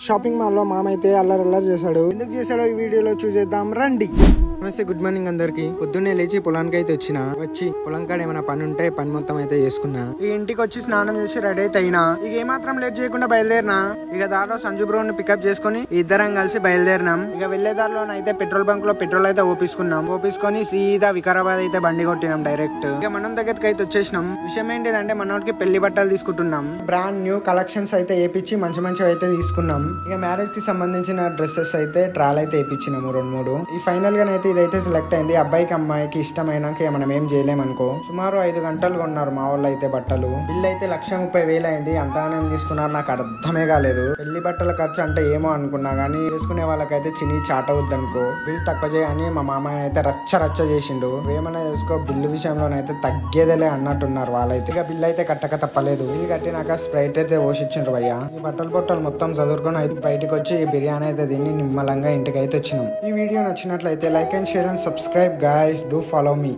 Shopping mall లో మామ అయితే అల్లరి చేశాడు. ఎందుకు చేశాడో ఈ వీడియోలో చూసేద్దాం రండి. నమస్తే, గుడ్ మార్నింగ్ అందరికి. పొద్దున్నే లేచి పొలానికి అయితే వచ్చి పొలం కాడ ఏమైనా పని ఉంటే పని మొత్తం అయితే చేసుకున్నా. ఈ ఇంటికి వచ్చి స్నానం చేసి రెడీ అయితే అయినా. ఇక ఏమాత్రం లేట్ చేయకుండా బయలుదేరినా. ఇక దారిలో సంజు బ్రో ని పికప్ చేసుకుని ఇద్దరం కలిసి బయలుదేరినాం. ఇక వెళ్లే దారిలో అయితే పెట్రోల్ బంక్ లో పెట్రోల్ అయితే ఓపించుకొని సీదా వికారాబాద్ అయితే బండి కొట్టినాం డైరెక్ట్. ఇక మనం దగ్గరికి అయితే వచ్చేసినాం. విషయం ఏంటిదంటే మనోడికి పెళ్లి బట్టలు తీసుకుంటున్నాం. బ్రాండ్ న్యూ కలెక్షన్స్ అయితే వేపించి మంచి అయితే తీసుకున్నాం. ఇక మ్యారేజ్ కి సంబంధించిన డ్రెస్సెస్ అయితే ట్రాల్ అయితే వేపించినాము 2-3. ఈ ఫైనల్ గా అయితే ఇదైతే సెలెక్ట్ అయింది. అబ్బాయికి అమ్మాయికి ఇష్టమైనాక మనం ఏం చేయలేమనుకో. సుమారు 5 గంటలు కొన్నారు మా వాళ్ళు అయితే బట్టలు. బిల్ అయితే 1,30,000 అయింది. అంతానేం తీసుకున్నారు నాకు అర్థమే కాలేదు. పెళ్లి బట్టల ఖర్చు అంటే ఏమో అనుకున్నా గానీ చేసుకునే వాళ్ళకైతే చిని చాటవద్దు అనుకో. బిల్ తక్కువ చేయని మా మామయ్య అయితే రచ్చ చేసిండు. ఏమైనా చేసుకో, బిల్లు విషయంలోనైతే తగ్గేదేలే అన్నట్టున్నారు వాళ్ళైతే. ఇక బిల్ అయితే కట్టక తప్పలేదు. బిల్ కట్టినాక స్ప్రైట్ అయితే పోషించారు భయ్య. ఈ బట్టలు మొత్తం చదువుకొని అయితే బయటకు వచ్చి బిర్యానీ అయితే తిని నిమ్మలంగా ఇంటికి అయితే వచ్చినాం. ఈ వీడియో నచ్చినట్లయితే like and share and subscribe guys. Do follow me.